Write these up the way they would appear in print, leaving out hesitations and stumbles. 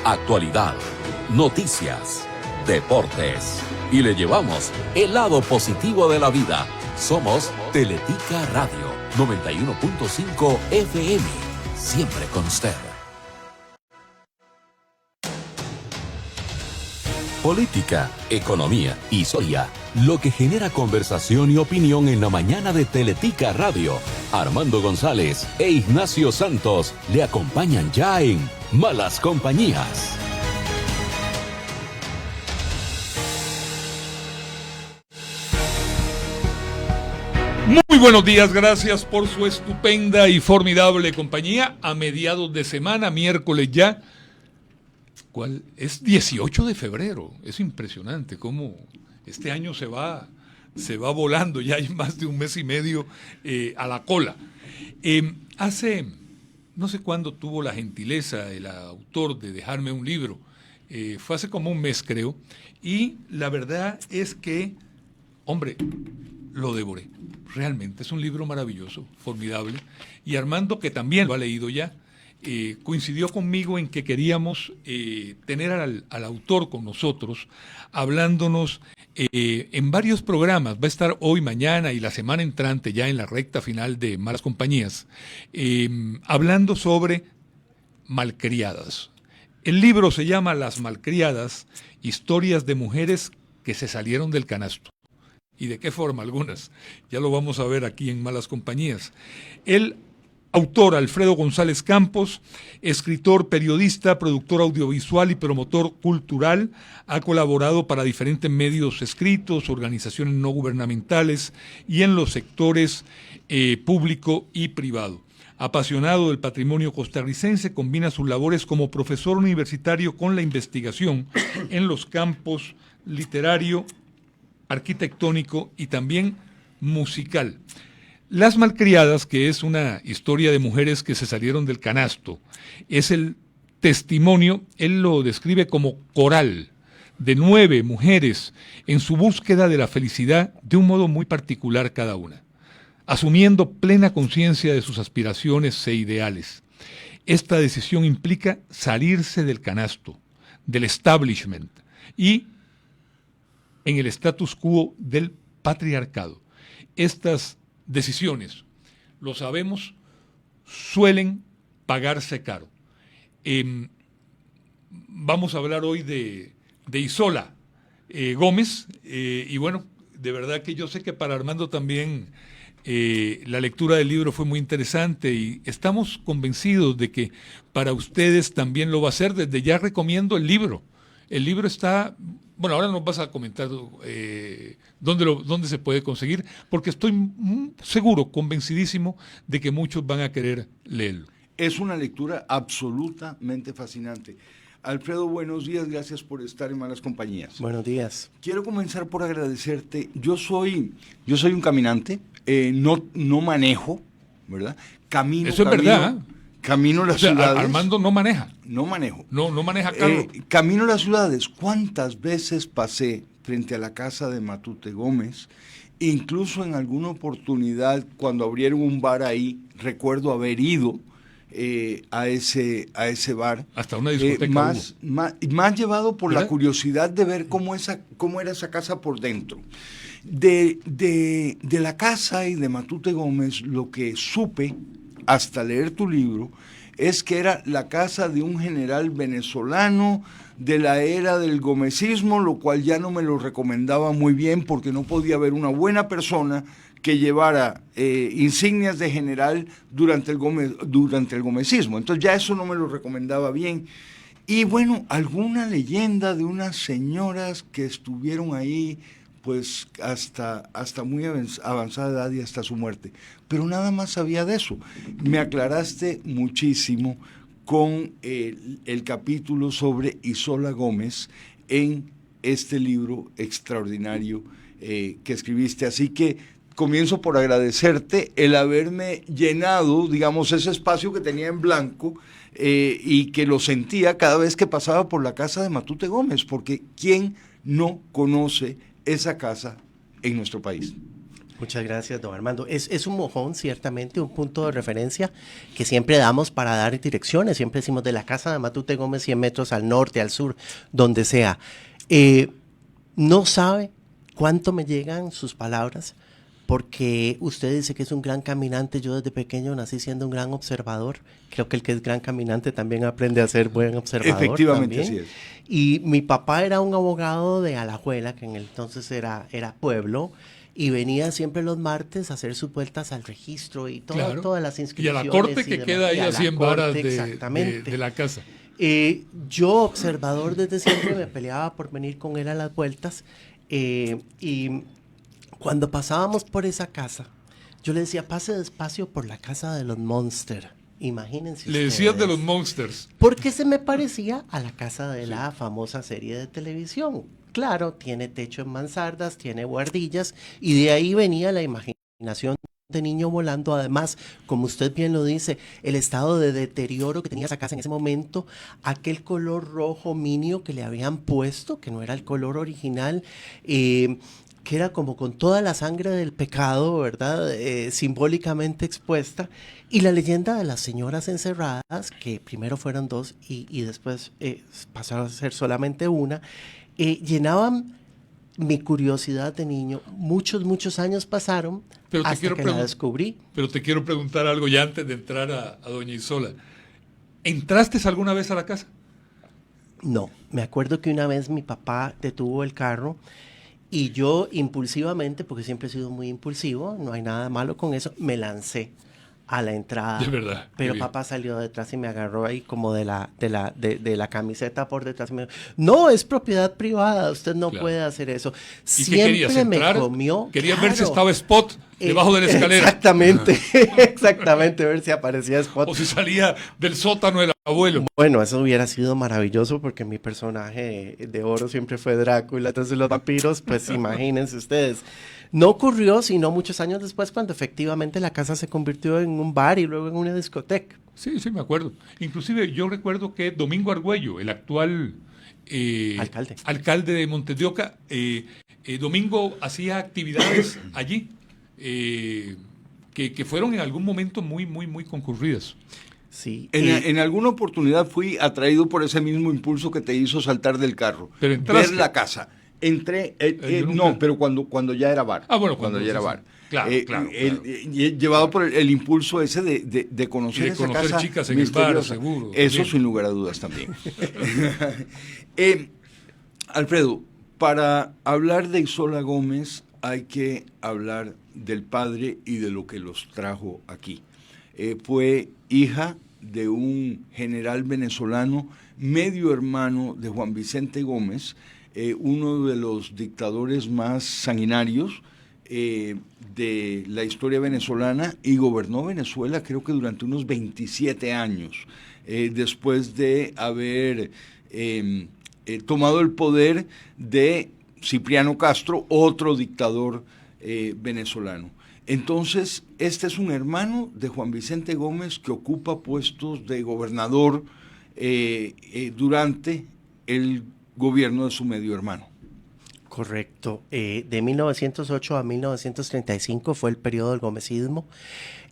Actualidad, noticias, deportes y le llevamos el lado positivo de la vida. Somos Teletica Radio 91.5 FM, siempre con usted. Política, economía, historia, lo que genera conversación y opinión en la mañana de Teletica Radio. Armando González e Ignacio Santos le acompañan ya en Malas Compañías. Muy buenos días, gracias por su estupenda y formidable compañía a mediados de semana, miércoles ya. ¿Cuál? Es 18 de febrero, es impresionante cómo este año se va volando, ya hay más de un mes y medio a la cola. Hace, no sé cuándo tuvo la gentileza el autor de dejarme un libro, fue hace como un mes creo, y la verdad es que, hombre, lo devoré, realmente es un libro maravilloso, formidable, y Armando, que también lo ha leído ya, coincidió conmigo en que queríamos tener al autor con nosotros, hablándonos en varios programas. Va a estar hoy, mañana y la semana entrante, ya en la recta final de Malas Compañías, hablando sobre malcriadas. El libro se llama Las Malcriadas, historias de mujeres que se salieron del canasto. ¿Y de qué forma algunas? Ya lo vamos a ver aquí en Malas Compañías. El autor Alfredo González Campos, escritor, periodista, productor audiovisual y promotor cultural, ha colaborado para diferentes medios escritos, organizaciones no gubernamentales y en los sectores público y privado. Apasionado del patrimonio costarricense, combina sus labores como profesor universitario con la investigación en los campos literario, arquitectónico y también musical. Las Malcriadas, que es una historia de mujeres que se salieron del canasto, es el testimonio, él lo describe como coral, de 9 mujeres en su búsqueda de la felicidad de un modo muy particular cada una, asumiendo plena conciencia de sus aspiraciones e ideales. Esta decisión implica salirse del canasto, del establishment y en el status quo del patriarcado. Estas decisiones, lo sabemos, suelen pagarse caro. Vamos a hablar hoy de Isola Gómez, y bueno, de verdad que yo sé que para Armando también la lectura del libro fue muy interesante y estamos convencidos de que para ustedes también lo va a ser. Desde ya recomiendo el libro. El libro está, bueno, ahora nos vas a comentar dónde se puede conseguir, porque estoy seguro, convencidísimo de que muchos van a querer leerlo. Es una lectura absolutamente fascinante. Alfredo, buenos días, gracias por estar en Malas Compañías. Buenos días. Quiero comenzar por agradecerte. Yo soy un caminante, no manejo, ¿verdad? Camino. Eso es verdad. Camino las ciudades. Armando no maneja. No manejo. No maneja carro. Camino las ciudades. ¿Cuántas veces pasé frente a la casa de Matute Gómez? Incluso en alguna oportunidad, cuando abrieron un bar ahí, recuerdo haber ido a ese bar. Hasta una discoteca. Más llevado por ¿verdad? La curiosidad de ver cómo era esa casa por dentro. De la casa y de Matute Gómez, lo que supe hasta leer tu libro, es que era la casa de un general venezolano de la era del gomecismo, lo cual ya no me lo recomendaba muy bien porque no podía haber una buena persona que llevara insignias de general durante el gomecismo. Entonces ya eso no me lo recomendaba bien. Y bueno, alguna leyenda de unas señoras que estuvieron ahí pues hasta muy avanzada edad y hasta su muerte. Pero nada más sabía de eso. Me aclaraste muchísimo con el capítulo sobre Isola Gómez en este libro extraordinario que escribiste. Así que comienzo por agradecerte el haberme llenado, digamos, ese espacio que tenía en blanco y que lo sentía cada vez que pasaba por la casa de Matute Gómez, porque ¿quién no conoce esa casa en nuestro país? Muchas gracias, don Armando. Es un mojón, ciertamente, un punto de referencia que siempre damos para dar direcciones. Siempre decimos de la casa de Matute Gómez 100 metros al norte, al sur, donde sea. No sabe cuánto me llegan sus palabras, porque usted dice que es un gran caminante. Yo desde pequeño nací siendo un gran observador. Creo que el que es gran caminante también aprende a ser buen observador. Efectivamente, también. así es. Y mi papá era un abogado de Alajuela, que en el entonces era pueblo, y venía siempre los martes a hacer sus vueltas al registro y Claro. todas las Y a inscripciones. la corte que demás. queda ahí Y a a la 100 varas corte, exactamente. de la casa. Yo, observador desde siempre, me peleaba por venir con él a las vueltas, y cuando pasábamos por esa casa, yo le decía, pase despacio por la casa de los Monster. Imagínense Le ustedes. decías de los Monsters. Porque se me parecía a la casa de la famosa serie de televisión. Claro, tiene techo en mansardas, tiene buhardillas, y de ahí venía la imaginación de niño volando. Además, como usted bien lo dice, el estado de deterioro que tenía esa casa en ese momento, aquel color rojo minio que le habían puesto, que no era el color original, que era como con toda la sangre del pecado, ¿verdad? Simbólicamente expuesta. Y la leyenda de las señoras encerradas, que primero fueron dos y después pasaron a ser solamente una, llenaban mi curiosidad de niño. Muchos años pasaron hasta que la descubrí. Pero te quiero preguntar algo ya antes de entrar a doña Isola. ¿Entraste alguna vez a la casa? No, me acuerdo que una vez mi papá detuvo el carro y yo impulsivamente, porque siempre he sido muy impulsivo, no hay nada malo con eso, me lancé a la entrada. De verdad. Pero papá salió detrás y me agarró ahí como de la camiseta por detrás. Y me dijo, no, es propiedad privada, usted no puede hacer eso. ¿Y siempre qué querías, entrar? Me comió. Querías ver si estaba Spot debajo de la escalera. Exactamente, exactamente, ver si aparecía Spot. O si salía del sótano del abuelo. Bueno, eso hubiera sido maravilloso porque mi personaje de oro siempre fue Drácula. Entonces los vampiros, pues imagínense ustedes. No ocurrió sino muchos años después, cuando efectivamente la casa se convirtió en un bar y luego en una discoteca. Sí, me acuerdo. Inclusive yo recuerdo que Domingo Argüello, el actual alcalde de Montes de Oca, Domingo hacía actividades allí que fueron en algún momento muy concurridas. Sí. En alguna oportunidad fui atraído por ese mismo impulso que te hizo saltar del carro. Pero entraste. Ver la casa. Entré, nunca. no, pero cuando ya era bar. Ah, bueno, cuando ya era bar. Claro. Llevado por el impulso ese de conocer esa casa chicas en el bar, seguro. Eso también. sin lugar a dudas también. Alfredo, para hablar de Isola Gómez hay que hablar del padre y de lo que los trajo aquí. Fue hija de un general venezolano, medio hermano de Juan Vicente Gómez, uno de los dictadores más sanguinarios de la historia venezolana, y gobernó Venezuela creo que durante unos 27 años, después de haber tomado el poder de Cipriano Castro, otro dictador venezolano. Entonces, este es un hermano de Juan Vicente Gómez que ocupa puestos de gobernador durante el gobierno de su medio hermano. Correcto. De 1908 a 1935 fue el periodo del gomecismo.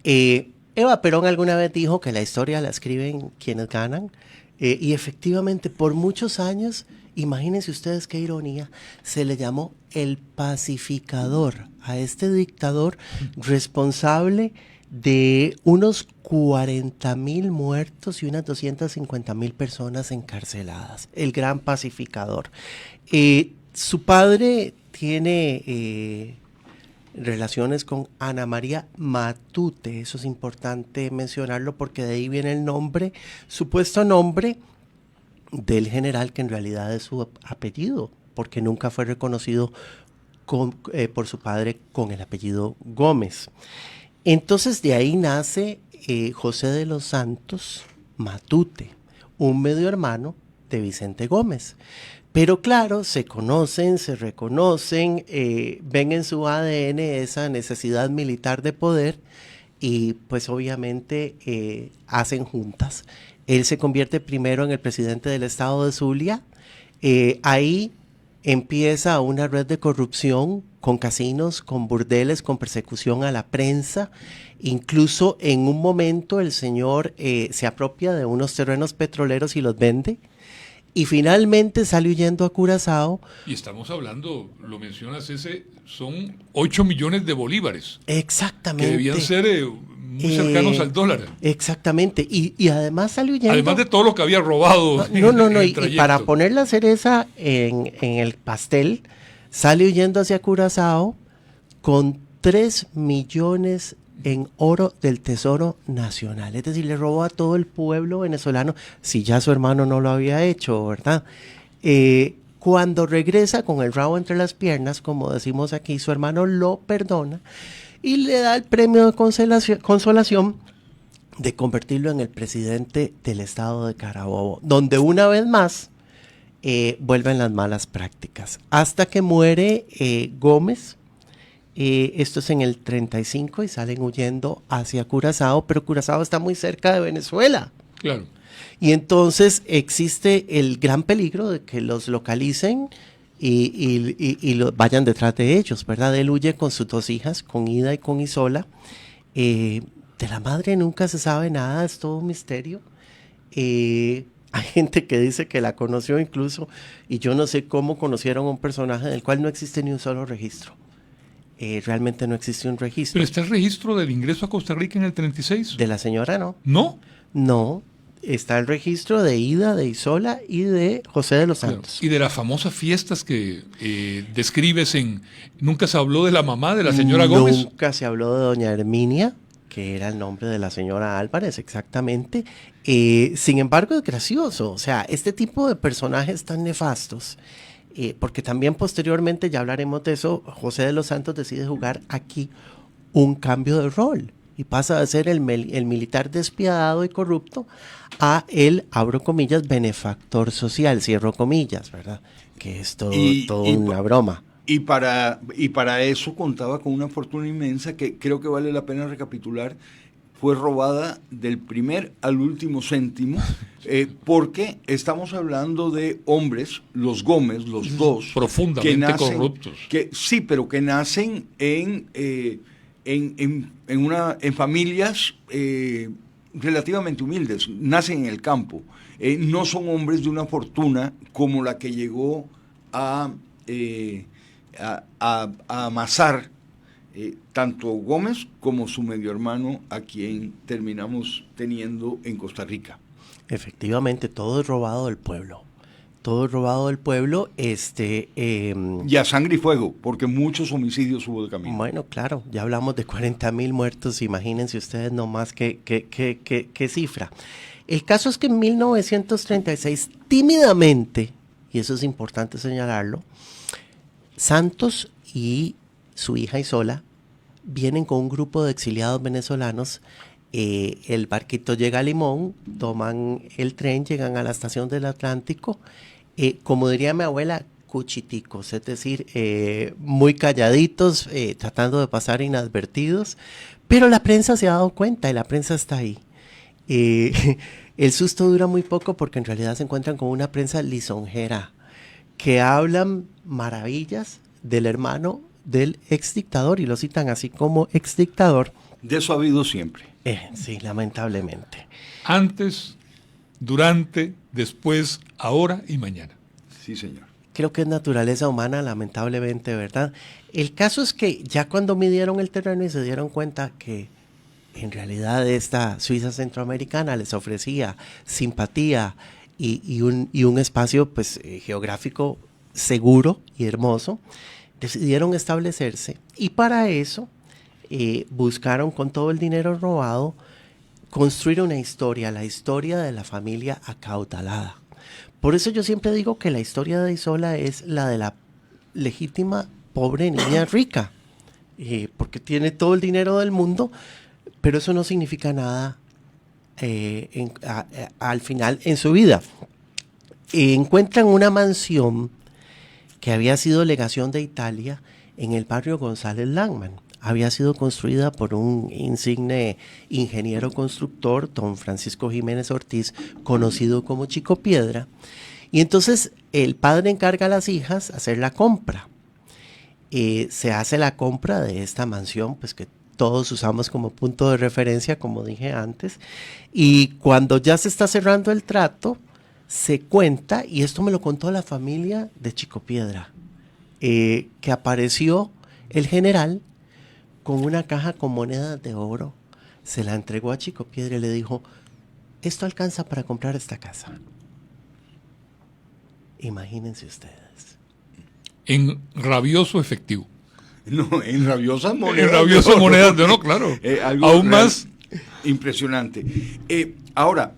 Eva Perón alguna vez dijo que la historia la escriben quienes ganan, y efectivamente por muchos años, imagínense ustedes qué ironía, se le llamó el pacificador a este dictador responsable de unos 40,000 muertos y unas 250,000 personas encarceladas. El gran pacificador. Su padre tiene relaciones con Ana María Matute. Eso es importante mencionarlo porque de ahí viene el nombre, supuesto nombre del general, que en realidad es su apellido, porque nunca fue reconocido por su padre con el apellido Gómez. Entonces de ahí nace José de los Santos Matute, un medio hermano de Vicente Gómez. Pero claro, se conocen, se reconocen, ven en su ADN esa necesidad militar de poder y pues obviamente hacen juntas. Él se convierte primero en el presidente del estado de Zulia. Ahí empieza una red de corrupción con casinos, con burdeles, con persecución a la prensa. Incluso en un momento el señor se apropia de unos terrenos petroleros y los vende. Y finalmente sale huyendo a Curazao. Y estamos hablando, lo mencionas, son 8 millones de bolívares. Exactamente. Que debían ser muy cercanos al dólar. Exactamente. Y además sale huyendo. Además de todo lo que había robado. No. Y para poner la cereza en el pastel, sale huyendo hacia Curazao con 3 millones en oro del Tesoro Nacional. Es decir, le robó a todo el pueblo venezolano, si ya su hermano no lo había hecho, ¿verdad? Cuando regresa con el rabo entre las piernas, como decimos aquí, su hermano lo perdona y le da el premio de consolación de convertirlo en el presidente del estado de Carabobo, donde una vez más vuelven las malas prácticas. Hasta que muere Gómez. Esto es en el 35 y salen huyendo hacia Curazao, pero Curazao está muy cerca de Venezuela. Claro. Y entonces existe el gran peligro de que los localicen y vayan detrás de ellos, ¿verdad? Él huye con sus 2 hijas, con Ida y con Isola. De la madre nunca se sabe nada, es todo un misterio. Hay gente que dice que la conoció incluso, y yo no sé cómo conocieron a un personaje del cual no existe ni un solo registro. Realmente no existe un registro. ¿Pero está el registro del ingreso a Costa Rica en el 36? De la señora no. ¿No? No, está el registro de Ida, de Isola y de José de los Santos. Claro. Y de las famosas fiestas que describes ¿nunca se habló de la mamá de la señora Gómez? Nunca se habló de doña Herminia, que era el nombre de la señora Álvarez, exactamente. Sin embargo, es gracioso. O sea, este tipo de personajes tan nefastos, porque también posteriormente, ya hablaremos de eso, José de los Santos decide jugar aquí un cambio de rol y pasa de ser el militar despiadado y corrupto a el, abro comillas, benefactor social, cierro comillas, ¿verdad? Que es todo una broma. Y para eso contaba con una fortuna inmensa que creo que vale la pena recapitular. Fue robada del primer al último céntimo, porque estamos hablando de hombres, los Gómez, los dos, profundamente corruptos. Sí, pero que nacen en familias relativamente humildes, nacen en el campo. No son hombres de una fortuna como la que llegó a amasar tanto Gómez como su medio hermano, a quien terminamos teniendo en Costa Rica. Efectivamente, todo es robado del pueblo. Todo es robado del pueblo. Y a sangre y fuego, porque muchos homicidios hubo de camino. Bueno, claro, ya hablamos de 40,000 muertos, imagínense ustedes nomás qué cifra. El caso es que en 1936, tímidamente, y eso es importante señalarlo, Santos y su hija Isola vienen con un grupo de exiliados venezolanos. El barquito llega a Limón, toman el tren, llegan a la estación del Atlántico, como diría mi abuela, cuchiticos, es decir, muy calladitos, tratando de pasar inadvertidos, pero la prensa se ha dado cuenta y la prensa está ahí. El susto dura muy poco porque en realidad se encuentran con una prensa lisonjera, que hablan maravillas del hermano del exdictador y lo citan así como exdictador. De eso ha habido siempre. Sí, lamentablemente. Antes, durante, después, ahora y mañana. Sí, señor. Creo que es naturaleza humana, lamentablemente, ¿verdad? El caso es que ya cuando midieron el terreno y se dieron cuenta que en realidad esta Suiza centroamericana les ofrecía simpatía y un espacio pues, geográfico seguro y hermoso, decidieron establecerse y para eso buscaron con todo el dinero robado construir una historia, la historia de la familia acaudalada. Por eso yo siempre digo que la historia de Isola es la de la legítima pobre niña rica, porque tiene todo el dinero del mundo, pero eso no significa nada al final en su vida. Encuentran una mansión que había sido legación de Italia en el barrio González Langman. Había sido construida por un insigne ingeniero constructor, don Francisco Jiménez Ortiz, conocido como Chico Piedra. Y entonces el padre encarga a las hijas hacer la compra. Se hace la compra de esta mansión, pues que todos usamos como punto de referencia, como dije antes, y cuando ya se está cerrando el trato, se cuenta, y esto me lo contó la familia de Chico Piedra, que apareció el general con una caja con monedas de oro, se la entregó a Chico Piedra y le dijo, esto alcanza para comprar esta casa. Imagínense ustedes. En rabioso efectivo. No, en rabiosas monedas. En rabiosas monedas de oro, claro. Algo Aún más. Impresionante. Ahora,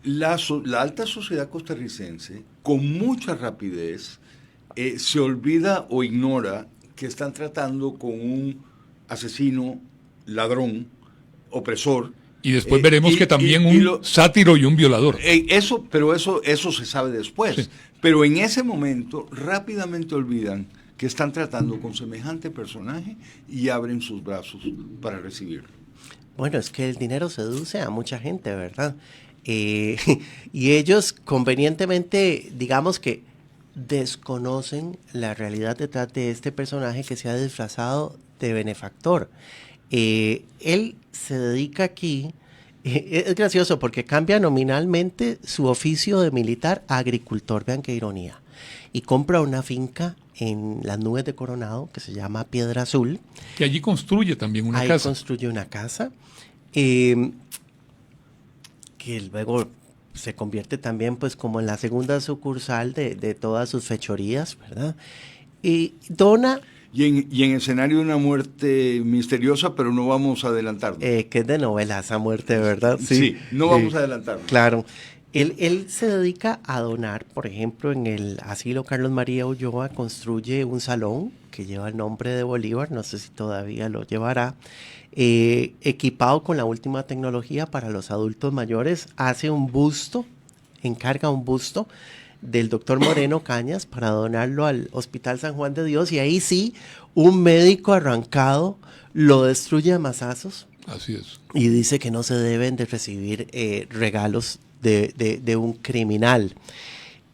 la alta sociedad costarricense, con mucha rapidez, se olvida o ignora que están tratando con un asesino, ladrón, opresor. Y después veremos que también un sátiro y un violador. Pero eso se sabe después. Sí. Pero en ese momento rápidamente olvidan que están tratando con semejante personaje y abren sus brazos para recibirlo. Bueno, es que el dinero seduce a mucha gente, ¿verdad? Y ellos convenientemente, digamos que desconocen la realidad detrás de este personaje que se ha disfrazado de benefactor. Él se dedica aquí, es gracioso porque cambia nominalmente su oficio de militar a agricultor, vean qué ironía, y compra una finca en las nubes de Coronado que se llama Piedra Azul. Que allí construye también una casa. Ahí construye una casa, que luego se convierte también pues como en la segunda sucursal de todas sus fechorías, ¿verdad? Y dona... Y en escenario de una muerte misteriosa, pero no vamos a adelantarnos. Que es de novela esa muerte, ¿verdad? Sí, no vamos a adelantarnos. Claro. Él se dedica a donar, por ejemplo, en el asilo Carlos María Ulloa construye un salón que lleva el nombre de Bolívar, no sé si todavía lo llevará, equipado con la última tecnología para los adultos mayores, hace un busto, encarga un busto del doctor Moreno Cañas para donarlo al Hospital San Juan de Dios, y ahí sí, un médico arrancado lo destruye a mazazos. Así es. Y dice que no se deben de recibir regalos de un criminal.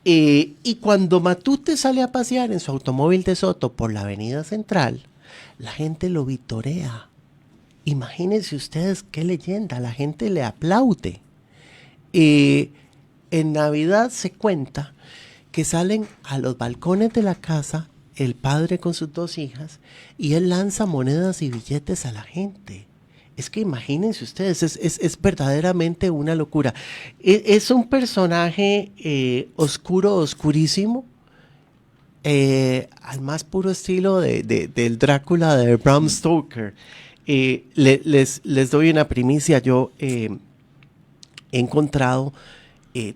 Y cuando Matute sale a pasear en su automóvil de Soto por la avenida Central, la gente lo vitorea. Imagínense ustedes qué leyenda, la gente le aplaude. En Navidad se cuenta que salen a los balcones de la casa el padre con sus dos hijas y él lanza monedas y billetes a la gente. Es que imagínense ustedes, es verdaderamente una locura. Es un personaje oscuro, oscurísimo, al más puro estilo del Drácula de Bram Stoker. Les doy una primicia, yo he encontrado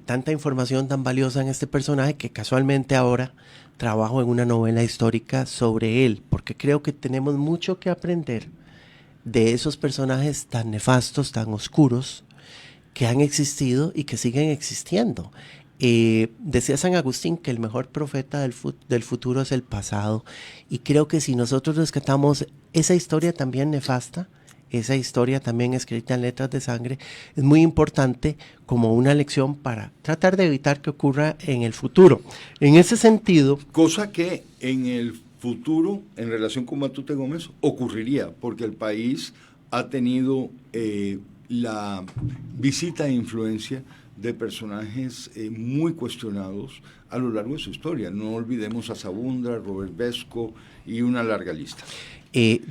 tanta información tan valiosa en este personaje que casualmente ahora trabajo en una novela histórica sobre él, porque creo que tenemos mucho que aprender de esos personajes tan nefastos, tan oscuros, que han existido y que siguen existiendo. Decía San Agustín que el mejor profeta del futuro es el pasado, y creo que si nosotros rescatamos esa historia también nefasta, esa historia también escrita en letras de sangre, es muy importante como una lección para tratar de evitar que ocurra en el futuro. En ese sentido... Cosa que en el futuro, en relación con Matute Gómez, ocurriría, porque el país ha tenido la visita e influencia de personajes muy cuestionados a lo largo de su historia. No olvidemos a Sabundra, Robert Vesco y una larga lista.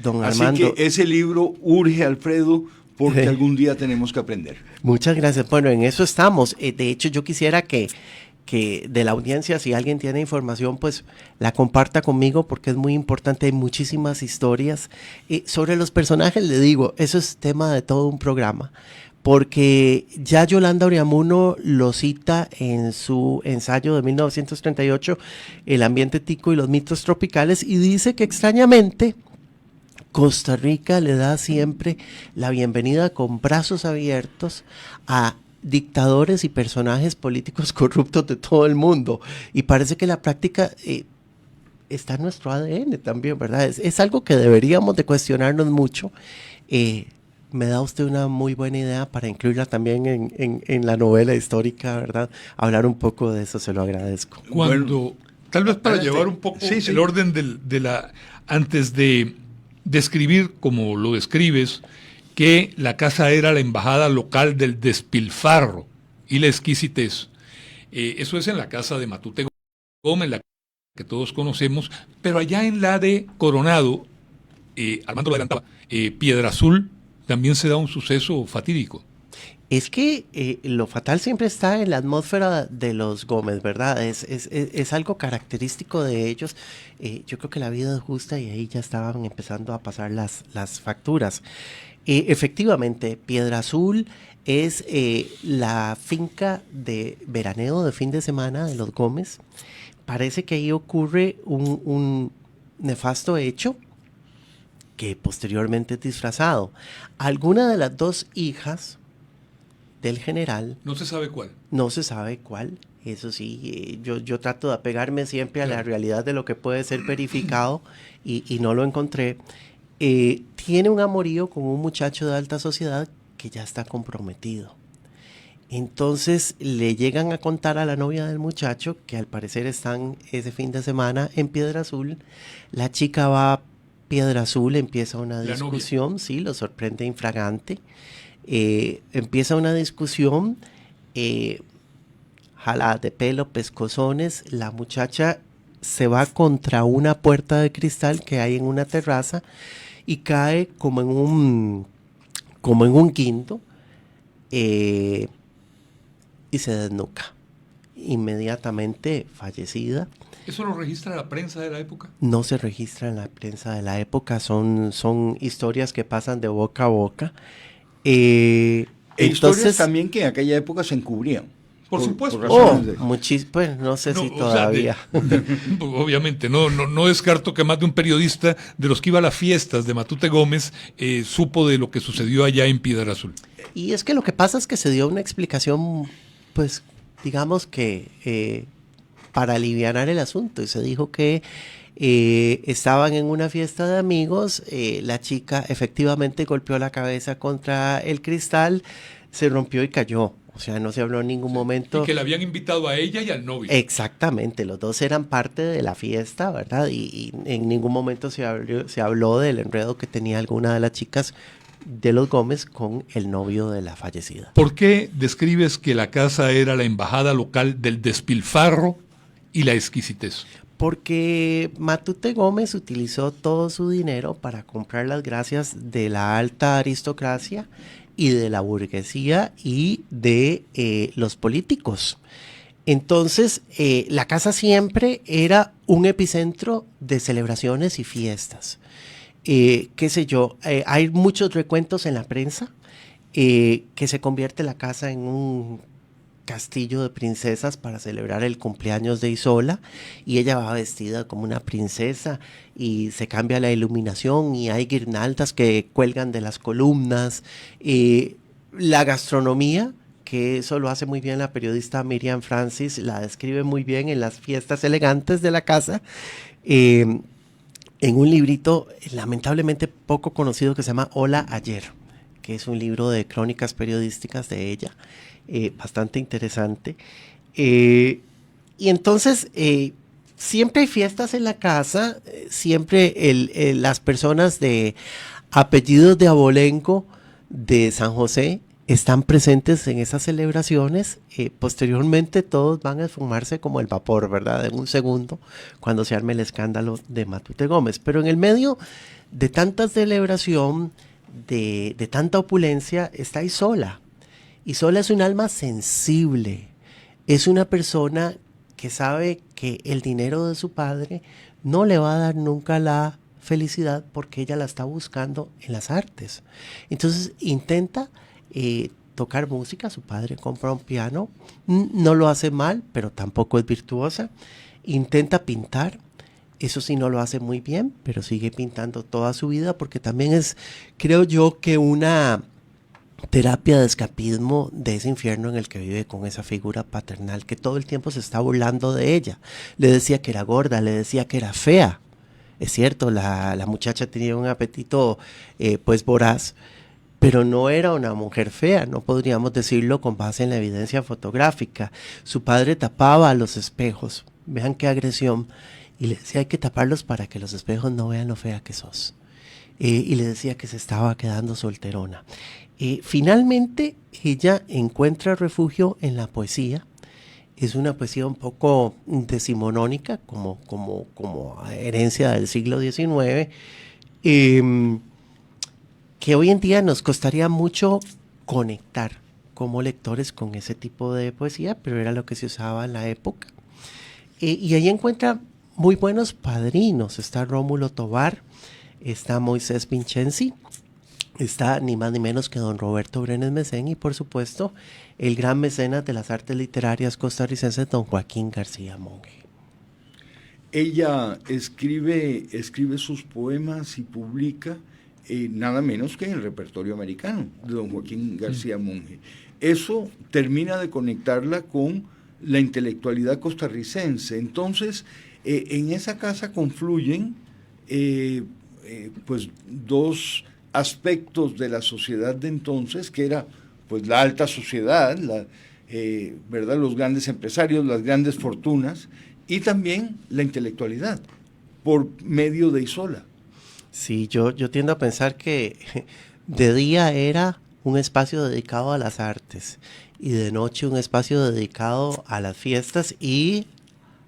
Don Armando, así que ese libro urge, Alfredo, porque algún día tenemos que aprender. Muchas gracias. Bueno, en eso estamos. De hecho, yo quisiera que de la audiencia, si alguien tiene información, pues la comparta conmigo, porque es muy importante. Hay muchísimas historias. Sobre los personajes, le digo, eso es tema de todo un programa, porque ya Yolanda Oriamuno lo cita en su ensayo de 1938, El ambiente tico y los mitos tropicales, y dice que extrañamente Costa Rica le da siempre la bienvenida con brazos abiertos a dictadores y personajes políticos corruptos de todo el mundo. Y parece que la práctica está en nuestro ADN también, ¿verdad? Es algo que deberíamos de cuestionarnos mucho. me da usted una muy buena idea para incluirla también en la novela histórica, ¿verdad? Hablar un poco de eso, se lo agradezco. Cuando, tal vez para adelante. llevar un poco Sí, sí. el orden antes de describir como lo describes, que la casa era la embajada local del despilfarro y la exquisitez. Eso es en la casa de Matute Gómez, la que todos conocemos, pero allá en la de Coronado, Armando lo adelantaba, Piedra Azul, también se da un suceso fatídico. Es que lo fatal siempre está en la atmósfera de los Gómez, ¿verdad? Es algo característico de ellos. Yo creo que la vida es justa y ahí ya estaban empezando a pasar las facturas. Efectivamente, Piedra Azul es la finca de veraneo de fin de semana de los Gómez. Parece que ahí ocurre un nefasto hecho que posteriormente es disfrazado. Alguna de las dos hijas del general, No se sabe cuál. no se sabe cuál, eso sí, yo trato de apegarme siempre a la realidad de lo que puede ser verificado y no lo encontré. Tiene un amorío con un muchacho de alta sociedad que ya está comprometido. Entonces le llegan a contar a la novia del muchacho que al parecer están ese fin de semana en Piedra Azul. La chica va a Piedra Azul, empieza una La discusión, novia. Sí, lo sorprende infragante. Empieza una discusión, jaladas de pelo, pescozones. La muchacha se va contra una puerta de cristal que hay en una terraza y cae como en un guindo. Y se desnuca, inmediatamente fallecida. ¿Eso lo registra la prensa de la época? No se registra en la prensa de la época, son historias que pasan de boca a boca. Historias también que en aquella época se encubrían. Por supuesto. Pues no sé si todavía. Obviamente, no descarto que más de un periodista de los que iba a las fiestas de Matute Gómez supo de lo que sucedió allá en Piedra Azul. Y es que lo que pasa es que se dio una explicación, pues, digamos que para alivianar el asunto. Y se dijo que estaban en una fiesta de amigos, la chica efectivamente golpeó la cabeza contra el cristal, se rompió y cayó. O sea, no se habló en ningún momento. Y que le habían invitado a ella y al novio. Exactamente, los dos eran parte de la fiesta, ¿verdad? Y en ningún momento se habló del enredo que tenía alguna de las chicas de los Gómez con el novio de la fallecida. ¿Por qué describes que la casa era la embajada local del despilfarro y la exquisitez? Porque Matute Gómez utilizó todo su dinero para comprar las gracias de la alta aristocracia y de la burguesía y de los políticos. Entonces, la casa siempre era un epicentro de celebraciones y fiestas. Qué sé yo, hay muchos recuentos en la prensa que se convierte la casa en un castillo de princesas para celebrar el cumpleaños de Isola y ella va vestida como una princesa y se cambia la iluminación y hay guirnaldas que cuelgan de las columnas. La gastronomía, que eso lo hace muy bien la periodista Miriam Francis, la describe muy bien en las fiestas elegantes de la casa, en un librito lamentablemente poco conocido que se llama Hola Ayer, que es un libro de crónicas periodísticas de ella, bastante interesante. Y entonces siempre hay fiestas en la casa, siempre las personas de apellidos de abolengo de San José están presentes en esas celebraciones. Posteriormente todos van a esfumarse como el vapor, ¿verdad? En un segundo, cuando se arme el escándalo de Matute Gómez. Pero en el medio de tanta celebración, de tanta opulencia, está Isola. Isola es un alma sensible, es una persona que sabe que el dinero de su padre no le va a dar nunca la felicidad porque ella la está buscando en las artes. Entonces intenta tocar música, su padre compra un piano, no lo hace mal, pero tampoco es virtuosa. Intenta pintar, eso sí no lo hace muy bien, pero sigue pintando toda su vida porque también es, creo yo, que una terapia de escapismo de ese infierno en el que vive con esa figura paternal que todo el tiempo se está burlando de ella. Le decía que era gorda, le decía que era fea. Es cierto, la muchacha tenía un apetito pues voraz, pero no era una mujer fea, no podríamos decirlo con base en la evidencia fotográfica. Su padre tapaba los espejos, vean qué agresión, y le decía hay que taparlos para que los espejos no vean lo fea que sos. Y le decía que se estaba quedando solterona. Finalmente ella encuentra refugio en la poesía. Es una poesía un poco decimonónica, como herencia del siglo XIX, que hoy en día nos costaría mucho conectar como lectores con ese tipo de poesía, pero era lo que se usaba en la época. Y ahí encuentra muy buenos padrinos. Está Rómulo Tovar, está Moisés Vincenzi, está ni más ni menos que don Roberto Brenes Mesén y por supuesto el gran mecenas de las artes literarias costarricenses, don Joaquín García Monge. Ella escribe sus poemas y publica nada menos que en el repertorio americano de don Joaquín García Monge. Eso termina de conectarla con la intelectualidad costarricense. Entonces, en esa casa confluyen pues dos aspectos de la sociedad de entonces, que era pues la alta sociedad, ¿verdad? Los grandes empresarios, las grandes fortunas, y también la intelectualidad por medio de Isola. Sí, yo tiendo a pensar que de día era un espacio dedicado a las artes y de noche un espacio dedicado a las fiestas y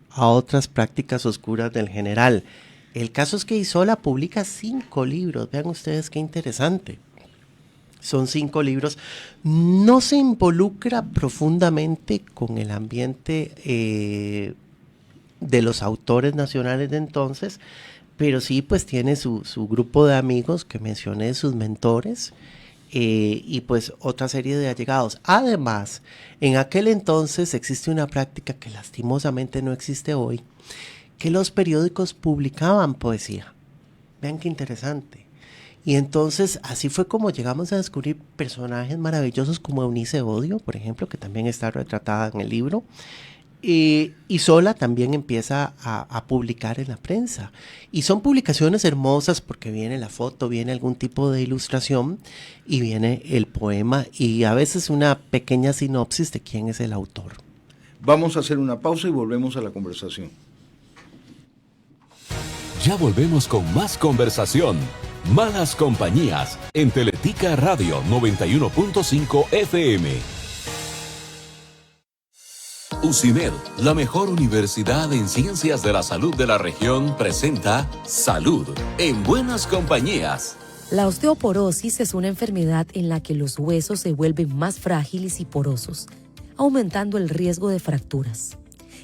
a otras prácticas oscuras del general. El caso es que Isola publica 5 libros, vean ustedes qué interesante. Son 5 libros, no se involucra profundamente con el ambiente de los autores nacionales de entonces, pero sí pues tiene su grupo de amigos que mencioné, sus mentores, y pues otra serie de allegados. Además, en aquel entonces existe una práctica que lastimosamente no existe hoy, que los periódicos publicaban poesía. Vean qué interesante. Y entonces así fue como llegamos a descubrir personajes maravillosos como Eunice Odio, por ejemplo, que también está retratada en el libro. Y Isola también empieza a publicar en la prensa. Y son publicaciones hermosas porque viene la foto, viene algún tipo de ilustración y viene el poema y a veces una pequeña sinopsis de quién es el autor. Vamos a hacer una pausa y volvemos a la conversación. Ya volvemos con más conversación. Malas Compañías en Teletica Radio 91.5 FM. UCIMED, la mejor universidad en ciencias de la salud de la región, presenta Salud en Buenas Compañías. La osteoporosis es una enfermedad en la que los huesos se vuelven más frágiles y porosos, aumentando el riesgo de fracturas.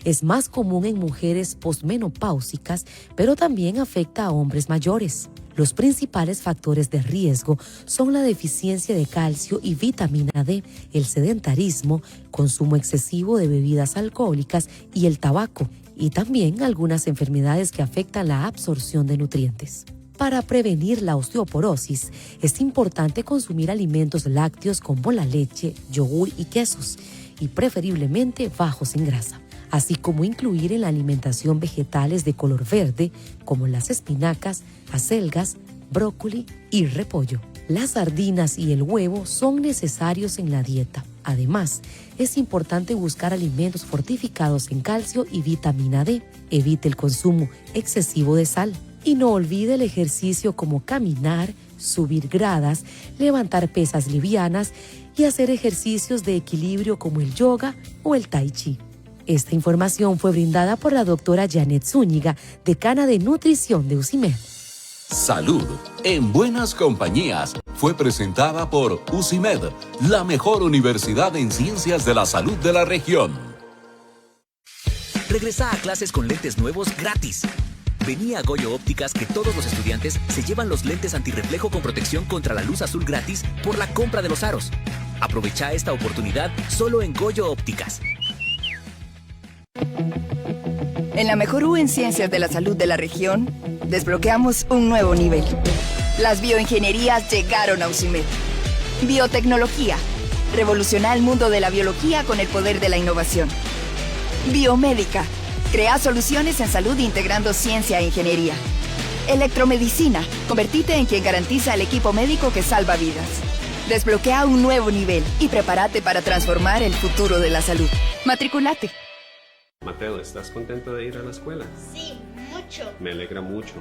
Es más común en mujeres posmenopáusicas, pero también afecta a hombres mayores. Los principales factores de riesgo son la deficiencia de calcio y vitamina D, el sedentarismo, consumo excesivo de bebidas alcohólicas y el tabaco, y también algunas enfermedades que afectan la absorción de nutrientes. Para prevenir la osteoporosis, es importante consumir alimentos lácteos como la leche, yogur y quesos, y preferiblemente bajos en grasa, así como incluir en la alimentación vegetales de color verde, como las espinacas, acelgas, brócoli y repollo. Las sardinas y el huevo son necesarios en la dieta. Además, es importante buscar alimentos fortificados en calcio y vitamina D. Evite el consumo excesivo de sal. Y no olvide el ejercicio como caminar, subir gradas, levantar pesas livianas y hacer ejercicios de equilibrio como el yoga o el tai chi. Esta información fue brindada por la doctora Janet Zúñiga, decana de nutrición de UCIMED. Salud en Buenas Compañías fue presentada por UCIMED, la mejor universidad en ciencias de la salud de la región. Regresa a clases con lentes nuevos gratis. Vení a Goyo Ópticas que todos los estudiantes se llevan los lentes antirreflejo con protección contra la luz azul gratis por la compra de los aros. Aprovecha esta oportunidad solo en Goyo Ópticas. En la mejor U en Ciencias de la Salud de la región, desbloqueamos un nuevo nivel. Las bioingenierías llegaron a UCIMED. Biotecnología. Revoluciona el mundo de la biología con el poder de la innovación. Biomédica. Crea soluciones en salud integrando ciencia e ingeniería. Electromedicina. Convertite en quien garantiza el equipo médico que salva vidas. Desbloquea un nuevo nivel y prepárate para transformar el futuro de la salud. Matriculate. Mateo, ¿estás contento de ir a la escuela? Sí, mucho. Me alegra mucho.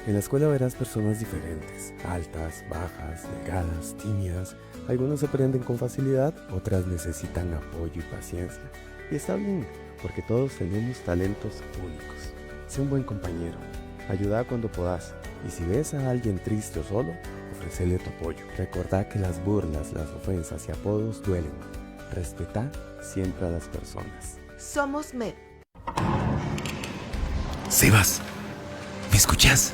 En la escuela verás personas diferentes, altas, bajas, delgadas, tímidas. Algunos se aprenden con facilidad, otras necesitan apoyo y paciencia. Y está bien, porque todos tenemos talentos únicos. Sé un buen compañero, ayuda cuando podás. Y si ves a alguien triste o solo, ofrecele tu apoyo. Recordá que las burlas, las ofensas y apodos duelen. Respetá siempre a las personas. Somos MED. Sebas, ¿me escuchas?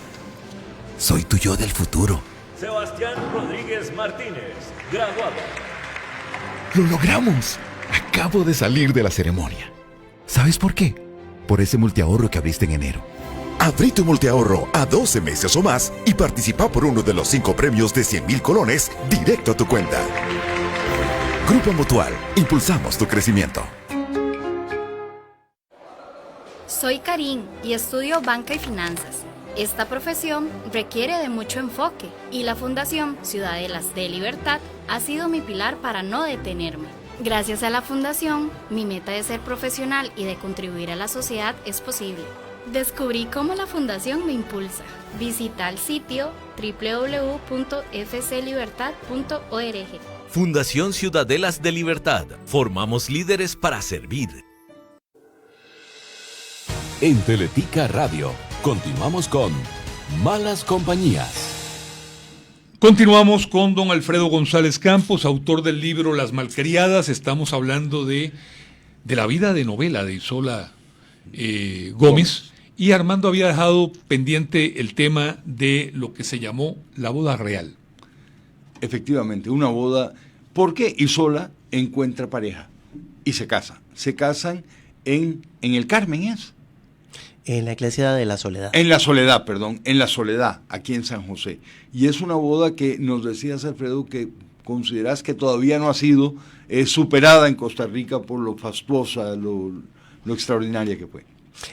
Soy tu yo del futuro. Sebastián Rodríguez Martínez, graduado. ¡Lo logramos! Acabo de salir de la ceremonia. ¿Sabes por qué? Por ese multiahorro que abriste en enero. Abrí tu multiahorro a 12 meses o más y participa por uno de los 5 premios de 100,000 colones directo a tu cuenta. Grupo Mutual, impulsamos tu crecimiento. Soy Karin y estudio banca y finanzas. Esta profesión requiere de mucho enfoque y la Fundación Ciudadelas de Libertad ha sido mi pilar para no detenerme. Gracias a la Fundación, mi meta de ser profesional y de contribuir a la sociedad es posible. Descubrí cómo la Fundación me impulsa. Visita el sitio www.fclibertad.org. Fundación Ciudadelas de Libertad. Formamos líderes para servir. En Teletica Radio, continuamos con Malas Compañías. Continuamos con don Alfredo González Campos, autor del libro Las Malcriadas. Estamos hablando de la vida de novela de Isola Gómez. Y Armando había dejado pendiente el tema de lo que se llamó la boda real. Efectivamente, una boda, porque Isola encuentra pareja y se casa. Se casan en el Carmen, ¿es? En la iglesia de la Soledad. En la Soledad, perdón, en la Soledad, aquí en San José. Y es una boda que nos decías, Alfredo, que consideras que todavía no ha sido superada en Costa Rica por lo fastuosa, lo extraordinaria que fue.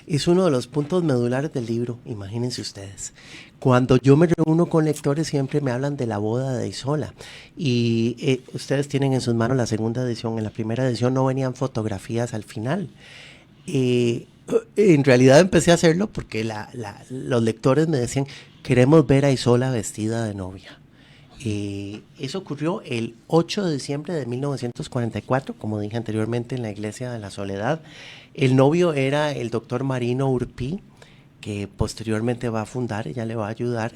Es uno de los puntos medulares del libro, imagínense ustedes. Cuando yo me reúno con lectores siempre me hablan de la boda de Isola y ustedes tienen en sus manos la segunda edición. En la primera edición no venían fotografías al final. En realidad empecé a hacerlo porque los lectores me decían, queremos ver a Isola vestida de novia. Eso ocurrió el 8 de diciembre de 1944, como dije anteriormente, en la iglesia de la Soledad. El novio era el doctor Marino Urpí, que posteriormente va a fundar, ella le va a ayudar,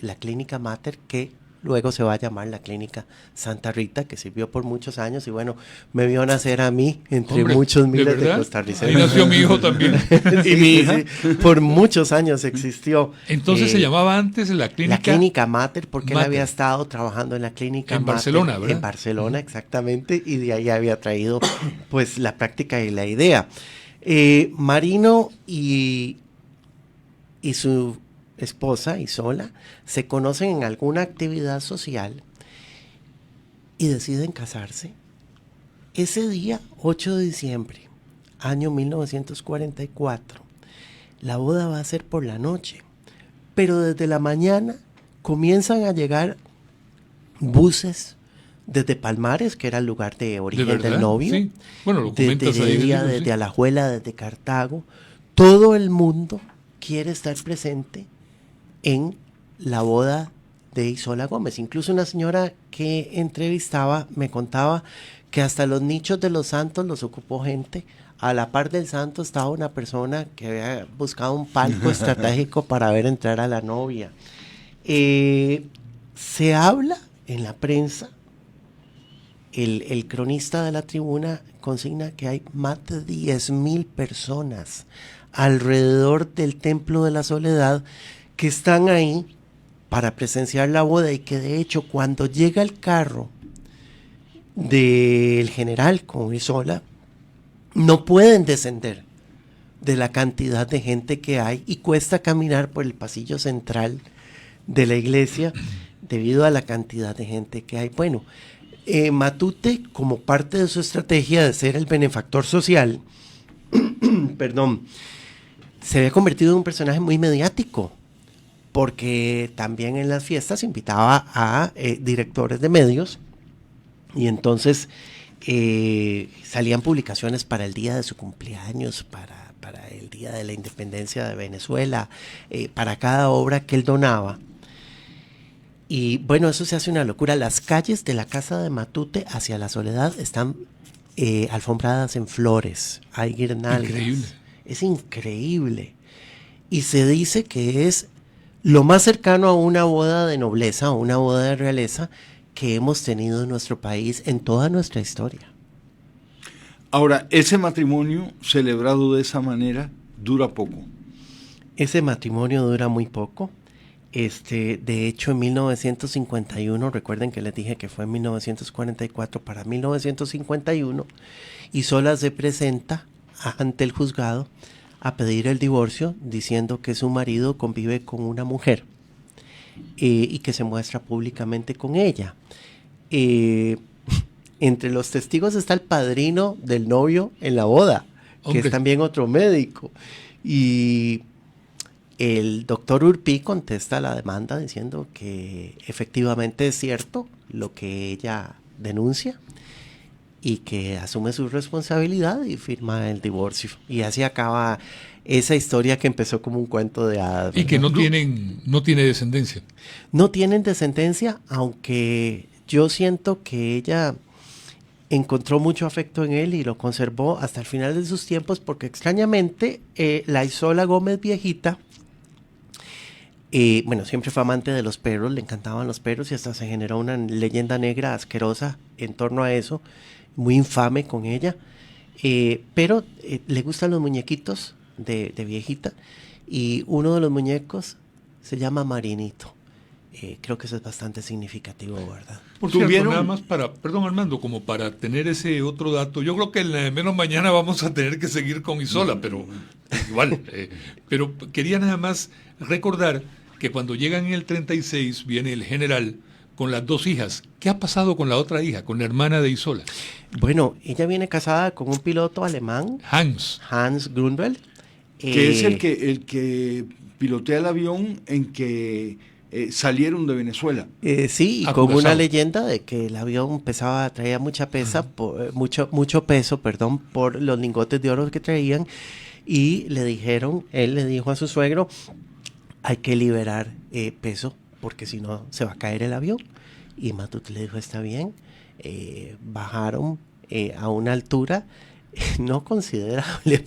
la Clínica Mater, que luego se va a llamar la Clínica Santa Rita, que sirvió por muchos años y bueno, me vio nacer a mí entre muchos miles de costarricenses. Ahí nació mi hijo también. Sí, y mi hija. Sí. Por muchos años existió. Entonces se llamaba antes la Clínica... La Clínica Mater, porque él había estado trabajando en la Clínica en Mater. Barcelona, ¿verdad? En Barcelona, exactamente, y de ahí había traído pues la práctica y la idea. Marino y su esposa Isola se conocen en alguna actividad social y deciden casarse. Ese día, 8 de diciembre, año 1944, la boda va a ser por la noche, pero desde la mañana comienzan a llegar buses desde Palmares, que era el lugar de origen del novio, sí. Bueno, lo comentas desde ahí, desde sí. Alajuela, desde Cartago. Todo el mundo quiere estar presente en la boda de Isola Gómez. Incluso una señora que entrevistaba me contaba que hasta los nichos de los santos los ocupó gente. A la par del santo estaba una persona que había buscado un palco estratégico para ver entrar a la novia. Se habla en la prensa, el cronista de la tribuna consigna que hay más de 10,000 personas alrededor del Templo de la Soledad que están ahí para presenciar la boda y que de hecho cuando llega el carro del general con Isola no pueden descender de la cantidad de gente que hay y cuesta caminar por el pasillo central de la iglesia debido a la cantidad de gente que hay. Bueno, Matute, como parte de su estrategia de ser el benefactor social, perdón, se había convertido en un personaje muy mediático, porque también en las fiestas invitaba a directores de medios Y entonces salían publicaciones para el día de su cumpleaños, para el día de la independencia de Venezuela, para cada obra que él donaba. Y bueno, eso se hace una locura. Las calles de la casa de Matute hacia la Soledad están alfombradas en flores, hay guirnaldas. Increíble. Es increíble. Y se dice que es lo más cercano a una boda de nobleza, o una boda de realeza que hemos tenido en nuestro país en toda nuestra historia. Ahora, ese matrimonio celebrado de esa manera dura poco. Ese matrimonio dura muy poco. De hecho, en 1951, recuerden que les dije que fue en 1944, para 1951, Isola se presenta ante el juzgado a pedir el divorcio, diciendo que su marido convive con una mujer y que se muestra públicamente con ella. Entre los testigos está el padrino del novio en la boda, que es también otro médico. Y el doctor Urpí contesta la demanda diciendo que efectivamente es cierto lo que ella denuncia y que asume su responsabilidad y firma el divorcio. Y así acaba esa historia que empezó como un cuento de hadas. Y que no tiene descendencia. No tienen descendencia, aunque yo siento que ella encontró mucho afecto en él y lo conservó hasta el final de sus tiempos, porque extrañamente la Isola Gómez viejita, siempre fue amante de los perros, le encantaban los perros y hasta se generó una leyenda negra asquerosa en torno a eso, muy infame con ella, pero le gustan los muñequitos de viejita, y uno de los muñecos se llama Marinito. Creo que eso es bastante significativo, ¿verdad? Por cierto, nada más perdón Armando, como para tener ese otro dato, yo creo que en la de menos mañana vamos a tener que seguir con Isola, pero igual, pero quería nada más recordar que cuando llegan en el 36 viene el general con las dos hijas. ¿Qué ha pasado con la otra hija, con la hermana de Isola? Bueno, ella viene casada con un piloto alemán, Hans Grunwald, que es el que pilotea el avión en que salieron de Venezuela. Sí, y con una leyenda de que el avión traía mucho peso, por los lingotes de oro que traían, y él le dijo a su suegro, hay que liberar peso, porque si no se va a caer el avión. Y Matute le dijo, está bien. Bajaron a una altura no considerable,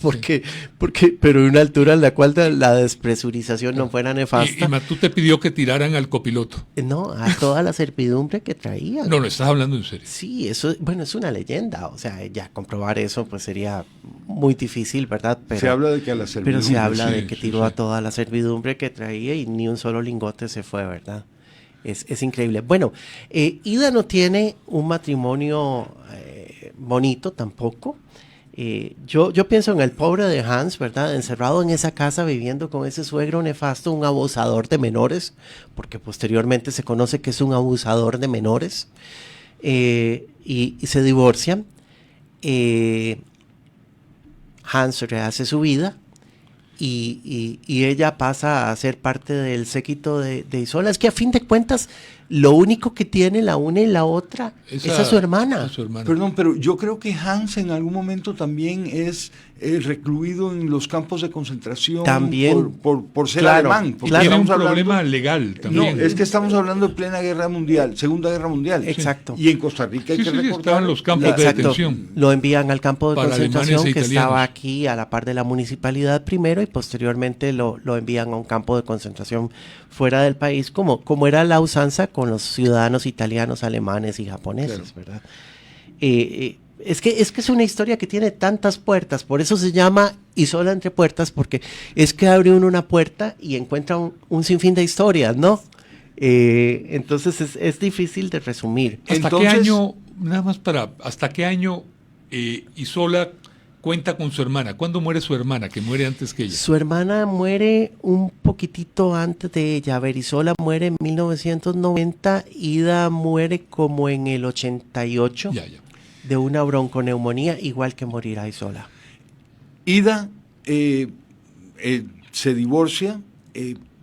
pero una altura en la cual la despresurización no fuera nefasta. Y Matute pidió que tiraran al copiloto. No, a toda la servidumbre que traían. No, estás hablando en serio. Sí, eso, es una leyenda, o sea, ya comprobar eso pues sería muy difícil, ¿verdad? Se habla de que a la servidumbre. Pero se habla de que tiró a toda la servidumbre que traía y ni un solo lingote se fue, ¿verdad? Es increíble. Bueno, Ida no tiene un matrimonio bonito tampoco. Yo pienso en el pobre de Hans, ¿verdad? Encerrado en esa casa viviendo con ese suegro nefasto, un abusador de menores, porque posteriormente se conoce que es un abusador de menores, y se divorcian. Hans rehace su vida y ella pasa a ser parte del séquito de Isola. Es que a fin de cuentas lo único que tiene la una y la otra es a su hermana. Perdón, pero yo creo que Hans en algún momento también es recluido en los campos de concentración también, por ser alemán. Tiene un problema legal también. No, es que estamos hablando de plena guerra mundial, Segunda Guerra Mundial. Exacto. Y en Costa Rica hay que recordar. Estaban los campos de detención. Lo envían al campo de concentración que italianos. estaba aquí a la par de la municipalidad primero, y posteriormente lo envían a un campo de concentración fuera del país, como era la usanza con los ciudadanos italianos, alemanes y japoneses, claro. ¿Verdad? Es que es una historia que tiene tantas puertas, por eso se llama Isola entre puertas, porque es que abre uno una puerta y encuentra un sinfín de historias, ¿no? Entonces es difícil de resumir. ¿Hasta qué año, hasta qué año Isola cuenta con su hermana? ¿Cuándo muere su hermana, que muere antes que ella? Su hermana muere un poquitito antes de ella. A ver, Isola muere en 1990, Ida muere como en el 88 de una bronconeumonía, igual que morirá Isola. Ida se divorcia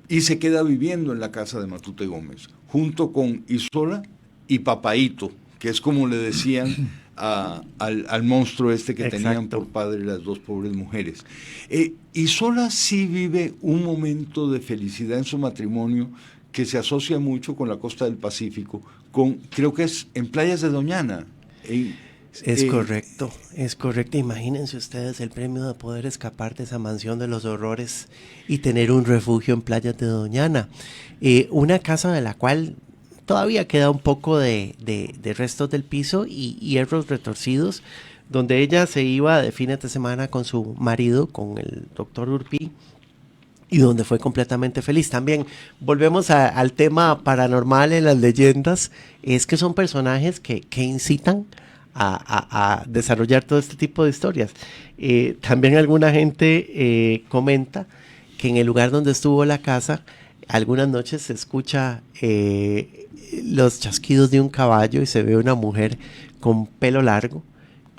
y se queda viviendo en la casa de Matute Gómez, junto con Isola y Papaíto, que es como le decían al monstruo este que tenían por padre las dos pobres mujeres. Isola sí vive un momento de felicidad en su matrimonio que se asocia mucho con la costa del Pacífico, creo que es en Playas de Doñana. Es correcto. Imagínense ustedes el premio de poder escapar de esa mansión de los horrores y tener un refugio en Playas de Doñana. Una casa de la cual todavía queda un poco de restos del piso y hierros retorcidos, donde ella se iba de fines de semana con su marido, con el doctor Urpí, y donde fue completamente feliz. También volvemos al tema paranormal en las leyendas, es que son personajes que incitan a desarrollar todo este tipo de historias. También alguna gente comenta que en el lugar donde estuvo la casa, algunas noches se escucha los chasquidos de un caballo y se ve una mujer con pelo largo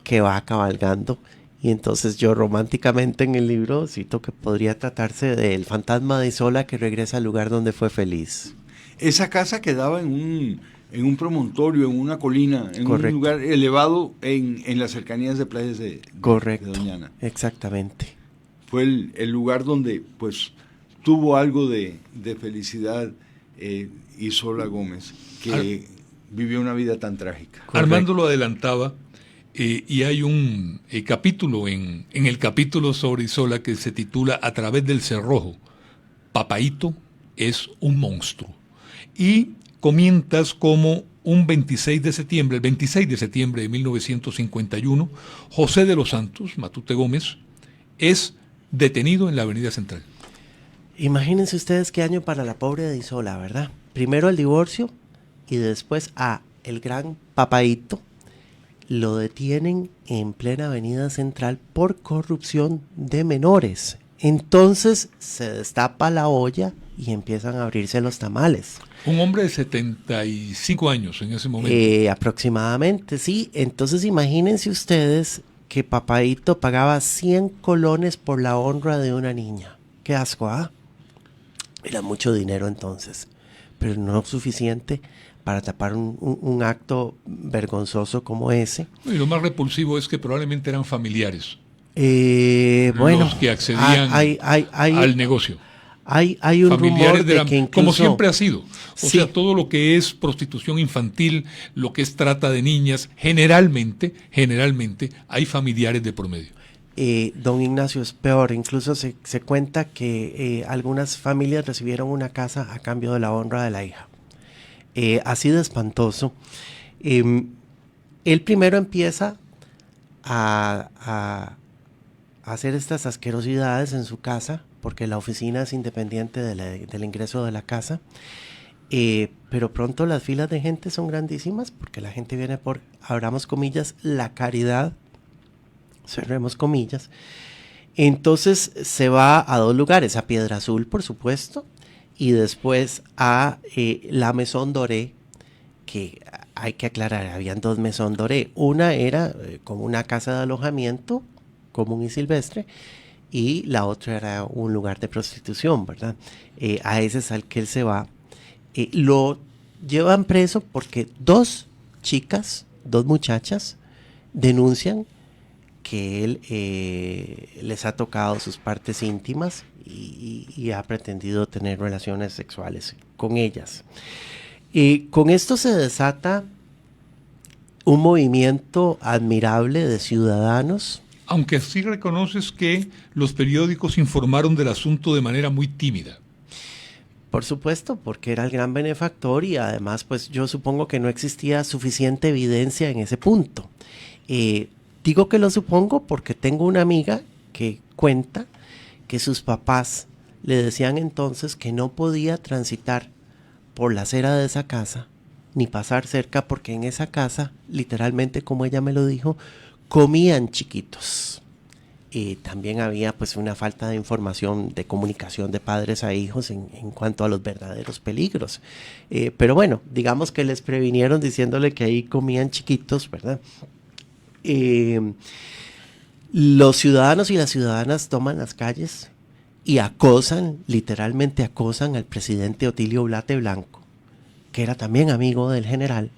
que va cabalgando. Y entonces yo románticamente en el libro cito que podría tratarse del fantasma de Isola que regresa al lugar donde fue feliz. Esa casa quedaba en un promontorio, en una colina, en Correcto. un lugar elevado en las cercanías de Playas de Doñana. Exactamente. Fue el lugar donde pues tuvo algo de felicidad Isola Gómez, que vivió una vida tan trágica. Armando lo adelantaba, y hay un capítulo en el capítulo sobre Isola que se titula A través del cerrojo, Papaíto es un monstruo. Y comentas como el 26 de septiembre de 1951, José de los Santos, Matute Gómez, es detenido en la Avenida Central. Imagínense ustedes qué año para la pobre de Isola, ¿verdad? Primero el divorcio y después el gran Papaíto lo detienen en plena Avenida Central por corrupción de menores. Entonces se destapa la olla y empiezan a abrirse los tamales. Un hombre de 75 años en ese momento. Aproximadamente, sí. Entonces imagínense ustedes que Papaíto pagaba 100 colones por la honra de una niña. Qué asco, ¿ah? Era mucho dinero entonces, pero no suficiente para tapar un acto vergonzoso como ese. Y lo más repulsivo es que probablemente eran familiares bueno, los que accedían al negocio. Hay un rumor de que incluso, como siempre ha sido. Sí. Sea, todo lo que es prostitución infantil, lo que es trata de niñas, generalmente hay familiares de por medio. Don Ignacio, es peor. Incluso se cuenta que algunas familias recibieron una casa a cambio de la honra de la hija. Así de espantoso. Él primero empieza a hacer estas asquerosidades en su casa, porque la oficina es independiente del ingreso de la casa, pero pronto las filas de gente son grandísimas, porque la gente viene por, abramos comillas, la caridad, cerremos comillas. Entonces se va a dos lugares, a Piedra Azul, por supuesto, y después a la Maison Doré, que hay que aclarar, habían dos Maison Doré. Una era como una casa de alojamiento común y silvestre, y la otra era un lugar de prostitución, ¿verdad? A ese es al que él se va. Lo llevan preso porque dos muchachas, denuncian que él les ha tocado sus partes íntimas y ha pretendido tener relaciones sexuales con ellas. Con esto se desata un movimiento admirable de ciudadanos. Aunque sí reconoces que los periódicos informaron del asunto de manera muy tímida. Por supuesto, porque era el gran benefactor y además pues yo supongo que no existía suficiente evidencia en ese punto. Digo que lo supongo porque tengo una amiga que cuenta que sus papás le decían entonces que no podía transitar por la acera de esa casa ni pasar cerca porque en esa casa, literalmente como ella me lo dijo, comían chiquitos. También había pues una falta de información, de comunicación de padres a hijos en cuanto a los verdaderos peligros. Pero bueno, digamos que les previnieron diciéndole que ahí comían chiquitos, ¿verdad? Los ciudadanos y las ciudadanas toman las calles y literalmente acosan al presidente Otilio Blate Blanco, que era también amigo del general,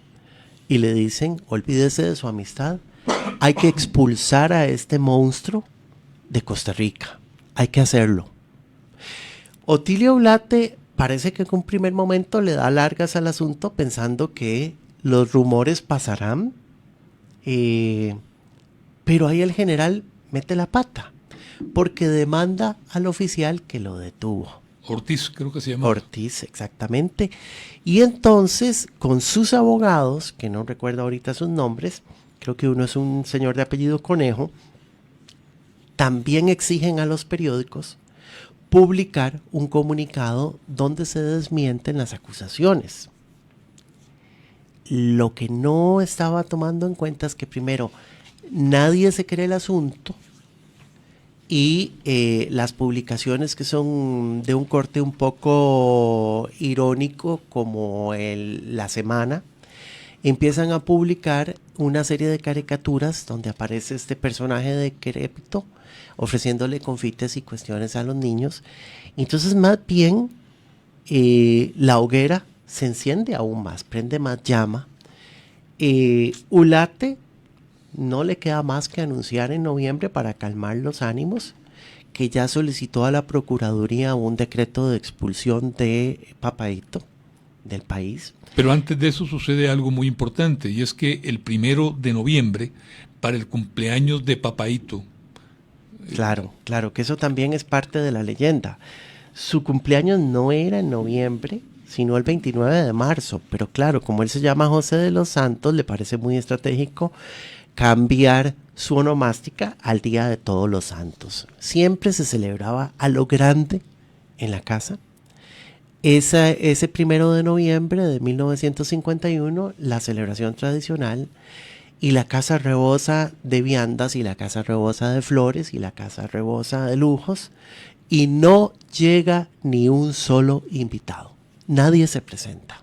y le dicen, olvídese de su amistad, hay que expulsar a este monstruo de Costa Rica, hay que hacerlo. Otilio Ulate parece que en un primer momento le da largas al asunto pensando que los rumores pasarán, pero ahí el general mete la pata porque demanda al oficial que lo detuvo. Ortiz, creo que se llama. Ortiz, exactamente. Y entonces, con sus abogados, que no recuerdo ahorita sus nombres, creo que uno es un señor de apellido Conejo, también exigen a los periódicos publicar un comunicado donde se desmienten las acusaciones. Lo que no estaba tomando en cuenta es que primero, nadie se cree el asunto y las publicaciones que son de un corte un poco irónico, como La Semana, empiezan a publicar una serie de caricaturas donde aparece este personaje decrépito ofreciéndole confites y cuestiones a los niños. Entonces, más bien, la hoguera se enciende aún más, prende más llama. Ulate no le queda más que anunciar en noviembre, para calmar los ánimos, que ya solicitó a la Procuraduría un decreto de expulsión de Papaito del país. Pero antes de eso sucede algo muy importante, y es que el 1 de noviembre, para el cumpleaños de Papaito. Claro, que eso también es parte de la leyenda. Su cumpleaños no era en noviembre, sino el 29 de marzo, pero claro, como él se llama José de los Santos, le parece muy estratégico cambiar su onomástica al Día de Todos los Santos. Siempre se celebraba a lo grande en la casa. Ese 1 de noviembre de 1951, la celebración tradicional, y la casa rebosa de viandas, y la casa rebosa de flores, y la casa rebosa de lujos, y no llega ni un solo invitado. Nadie se presenta.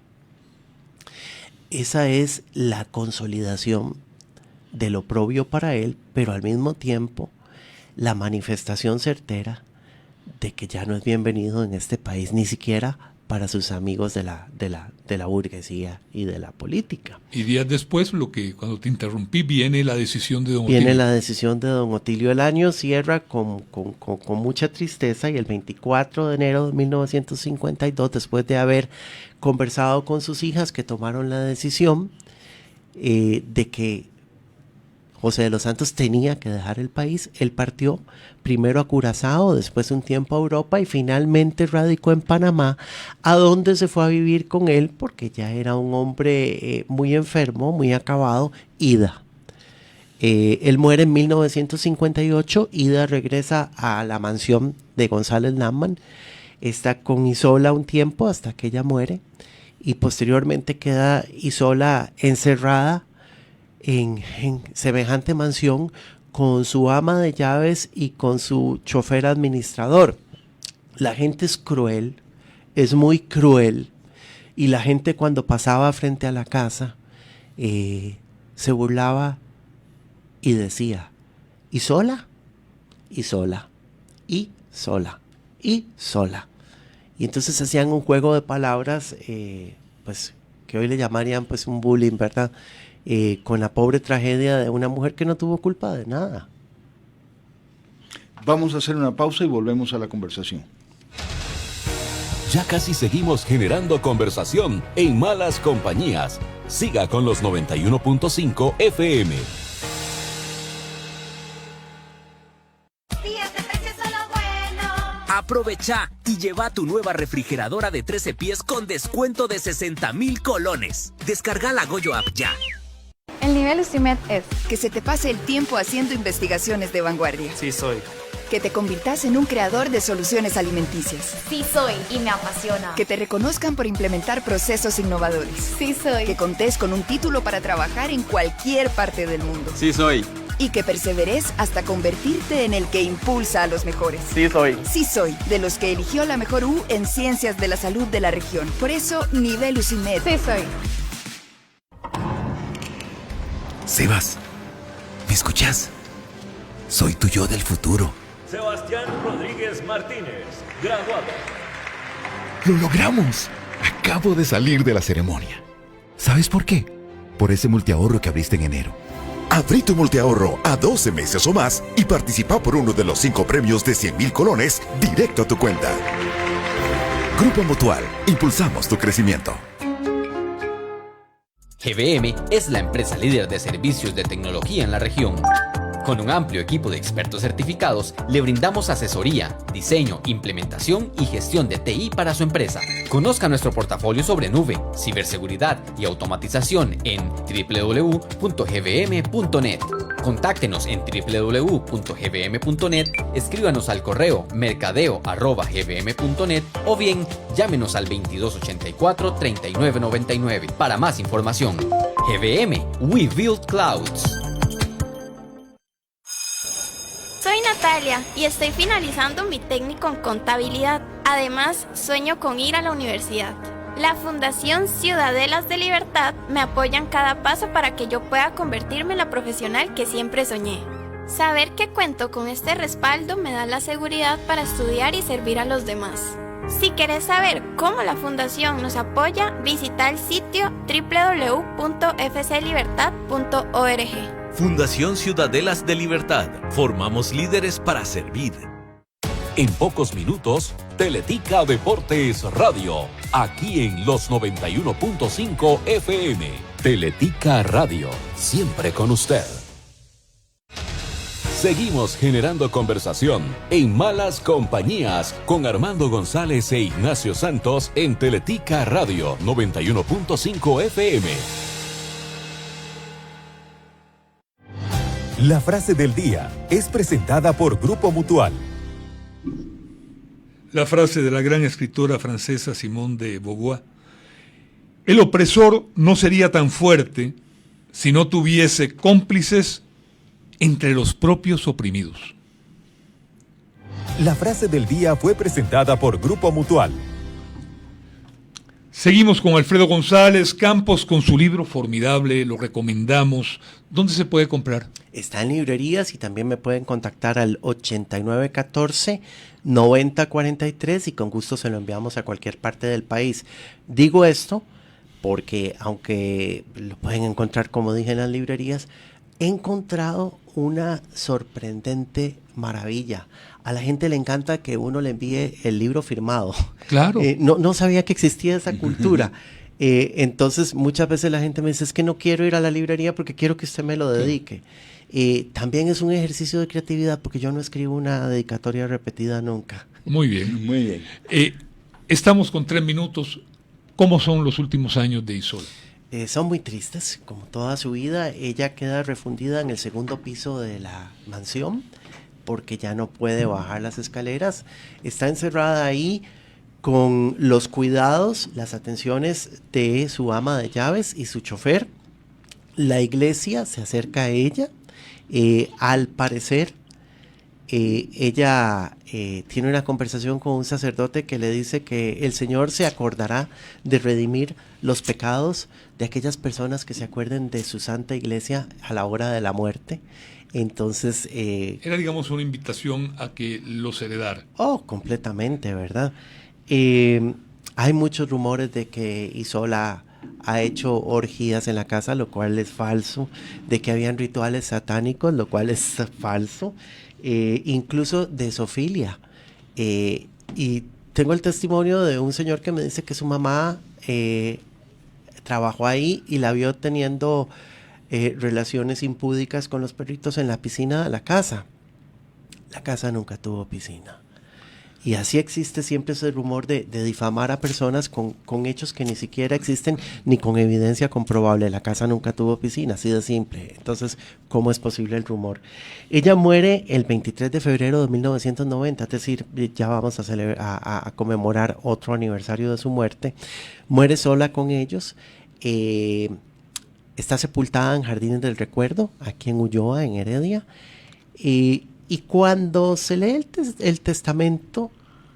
Esa es la consolidación del oprobio para él, pero al mismo tiempo la manifestación certera de que ya no es bienvenido en este país, ni siquiera para sus amigos de la burguesía y de la política. Y días después, cuando te interrumpí, viene la decisión de don Otilio. Viene la decisión de don Otilio. El año cierra con mucha tristeza, y el 24 de enero de 1952, después de haber conversado con sus hijas, que tomaron la decisión de que José de los Santos tenía que dejar el país, él partió primero a Curazao, después un tiempo a Europa, y finalmente radicó en Panamá, a donde se fue a vivir con él, porque ya era un hombre muy enfermo, muy acabado, Ida. Él muere en 1958, Ida regresa a la mansión de González Landman, está con Isola un tiempo hasta que ella muere, y posteriormente queda Isola encerrada en semejante mansión con su ama de llaves y con su chofer administrador. La gente es cruel, es muy cruel, y la gente cuando pasaba frente a la casa se burlaba y decía, ¿y sola? Y sola, y sola, y sola. Y entonces hacían un juego de palabras, pues que hoy le llamarían pues un bullying, ¿verdad? Con la pobre tragedia de una mujer que no tuvo culpa de nada. Vamos a hacer una pausa y volvemos a la conversación. Ya casi seguimos generando conversación en Malas Compañías. Siga con los 91.5 FM. Aprovecha y lleva tu nueva refrigeradora de 13 pies con descuento de 60,000 colones. Descarga la Goyo App ya. El nivel UCIMED es que se te pase el tiempo haciendo investigaciones de vanguardia. Sí soy. Que te conviertas en un creador de soluciones alimenticias. Sí soy y me apasiona. Que te reconozcan por implementar procesos innovadores. Sí soy. Que contés con un título para trabajar en cualquier parte del mundo. Sí soy. Y que perseveres hasta convertirte en el que impulsa a los mejores. Sí soy. Sí soy, de los que eligió la mejor U en Ciencias de la Salud de la región. Por eso, nivel UCIMED. Sí soy. Sebas, ¿me escuchas? Soy tu yo del futuro. Sebastián Rodríguez Martínez, graduado. ¡Lo logramos! Acabo de salir de la ceremonia. ¿Sabes por qué? por ese multiahorro que abriste en enero. Abrí tu multiahorro a 12 meses o más y participa por uno de los 5 premios de 100,000 colones directo a tu cuenta. Grupo Mutual, impulsamos tu crecimiento. GBM es la empresa líder de servicios de tecnología en la región. Con un amplio equipo de expertos certificados, le brindamos asesoría, diseño, implementación y gestión de TI para su empresa. Conozca nuestro portafolio sobre nube, ciberseguridad y automatización en www.gbm.net. Contáctenos en www.gbm.net, escríbanos al correo mercadeo@gbm.net o bien llámenos al 2284-3999 para más información. GBM, We Build Clouds. Soy Natalia y estoy finalizando mi técnico en contabilidad. Además, sueño con ir a la universidad. La Fundación Ciudadelas de Libertad me apoya en cada paso para que yo pueda convertirme en la profesional que siempre soñé. Saber que cuento con este respaldo me da la seguridad para estudiar y servir a los demás. Si querés saber cómo la Fundación nos apoya, visita el sitio www.fclibertad.org. Fundación Ciudadelas de Libertad. Formamos líderes para servir. En pocos minutos, Teletica Deportes Radio, aquí en los 91.5 FM. Teletica Radio, siempre con usted. Seguimos generando conversación en Malas Compañías con Armando González e Ignacio Santos en Teletica Radio 91.5 FM. La frase del día es presentada por Grupo Mutual. La frase de la gran escritora francesa Simone de Beauvoir: el opresor no sería tan fuerte si no tuviese cómplices entre los propios oprimidos. La frase del día fue presentada por Grupo Mutual. Seguimos con Alfredo González Campos con su libro formidable, lo recomendamos. ¿Dónde se puede comprar? Está en librerías y también me pueden contactar al 8914-9043 y con gusto se lo enviamos a cualquier parte del país. Digo esto porque aunque lo pueden encontrar, como dije, en las librerías, he encontrado una sorprendente maravilla. A la gente le encanta que uno le envíe el libro firmado. Claro. No sabía que existía esa cultura. Entonces muchas veces la gente me dice, es que no quiero ir a la librería porque quiero que usted me lo dedique. También es un ejercicio de creatividad porque yo no escribo una dedicatoria repetida nunca. Muy bien. Muy bien. Estamos con 3 minutos. ¿Cómo son los últimos años de Isola? Son muy tristes, como toda su vida. Ella queda refundida en el 2º piso de la mansión porque ya no puede bajar las escaleras. Está encerrada ahí con los cuidados, las atenciones de su ama de llaves y su chofer. La iglesia se acerca a ella. Al parecer, ella tiene una conversación con un sacerdote que le dice que el Señor se acordará de redimir los pecados de aquellas personas que se acuerden de su santa iglesia a la hora de la muerte. Entonces... era, digamos, una invitación a que los heredara. Oh, completamente, ¿verdad? Hay muchos rumores de que Isola ha hecho orgías en la casa, lo cual es falso, de que habían rituales satánicos, lo cual es falso, incluso de zoofilia. Y tengo el testimonio de un señor que me dice que su mamá trabajó ahí y la vio teniendo relaciones impúdicas con los perritos en la piscina de la casa. La casa nunca tuvo piscina. Y así existe siempre ese rumor de difamar a personas con hechos que ni siquiera existen ni con evidencia comprobable. La casa nunca tuvo piscina, así de simple. Entonces, ¿cómo es posible el rumor? Ella muere el 23 de febrero de 1990, es decir, ya vamos a conmemorar otro aniversario de su muerte. Muere sola con ellos. Está sepultada en Jardines del Recuerdo, aquí en Ulloa, en Heredia. Y cuando se lee el testamento,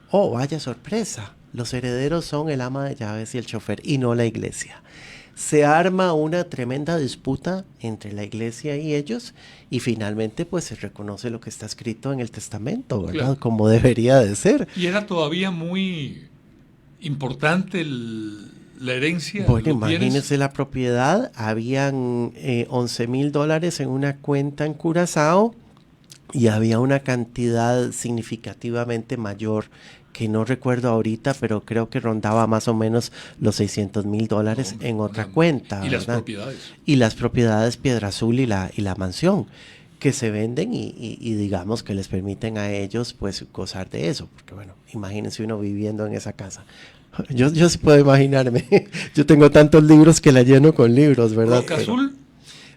oh, vaya sorpresa, los herederos son el ama de llaves y el chofer, y no la iglesia. Se arma una tremenda disputa entre la iglesia y ellos, y finalmente pues se reconoce lo que está escrito en el testamento, ¿verdad? Claro. Como debería de ser. Y era todavía muy importante la herencia? Bueno, los bienes? imagínese la propiedad, habían $11,000 en una cuenta en Curazao y había una cantidad significativamente mayor que no recuerdo ahorita, pero creo que rondaba más o menos los $600,000 en otra cuenta. ¿Y las ¿verdad? propiedades? Y las propiedades Piedra Azul y la mansión, que se venden y digamos que les permiten a ellos pues gozar de eso, porque bueno, imagínense uno viviendo en esa casa. Yo sí puedo imaginarme, yo tengo tantos libros que la lleno con libros, ¿verdad? ¿Roca Azul?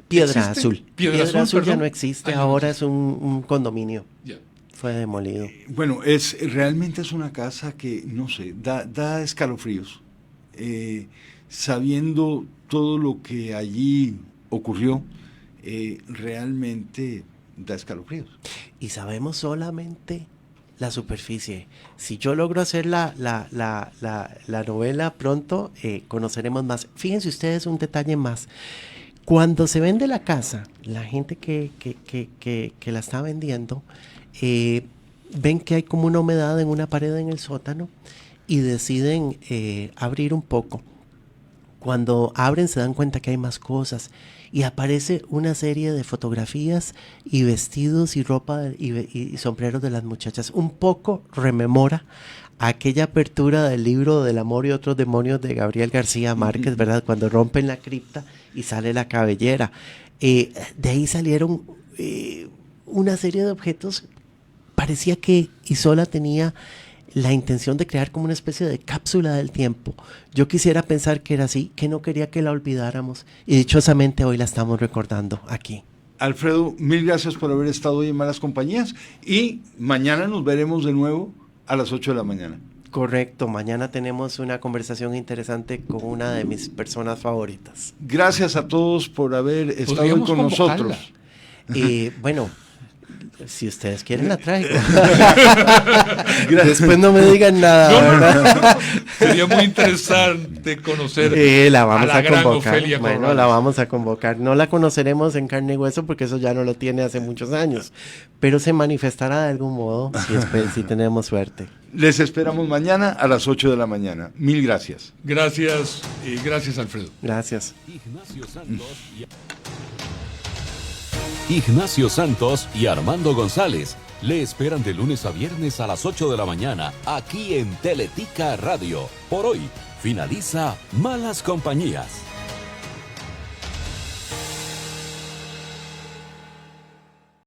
Piedra ¿Existe? Azul. Piedra Azul, ya perdón. no existe, Ah, no ahora es un condominio. Ya. Fue demolido. Bueno, realmente es una casa que, no sé, da escalofríos. Sabiendo todo lo que allí ocurrió, realmente da escalofríos. Y sabemos solamente la superficie. Si yo logro hacer la novela pronto, conoceremos más. Fíjense ustedes un detalle más. Cuando se vende la casa, la gente que la está vendiendo, ven que hay como una humedad en una pared en el sótano y deciden abrir un poco. Cuando abren se dan cuenta que hay más cosas y aparece una serie de fotografías y vestidos y ropa y sombreros de las muchachas. Un poco rememora aquella apertura del libro del amor y otros demonios de Gabriel García Márquez, ¿verdad? Cuando rompen la cripta y sale la cabellera. De ahí salieron una serie de objetos. Parecía que Isola tenía la intención de crear como una especie de cápsula del tiempo. Yo quisiera pensar que era así, que no quería que la olvidáramos y dichosamente hoy la estamos recordando aquí. Alfredo, mil gracias por haber estado hoy en Malas Compañías y mañana nos veremos de nuevo a las 8 de la mañana. Correcto, mañana tenemos una conversación interesante con una de mis personas favoritas. Gracias a todos por haber estado hoy con nosotros. Bueno, si ustedes quieren la traigo. Después no me digan nada. No. Sería muy interesante conocer la vamos a la gran convocar. Ofelia Bueno, Corrales. la vamos a convocar. No la conoceremos en carne y hueso porque eso ya no lo tiene hace muchos años, pero se manifestará de algún modo si tenemos suerte. Les esperamos mañana a las 8 de la mañana. Mil gracias. Gracias, gracias Alfredo. Gracias. Ignacio Santos y Armando González le esperan de lunes a viernes a las 8 de la mañana aquí en Teletica Radio. Por hoy finaliza Malas Compañías.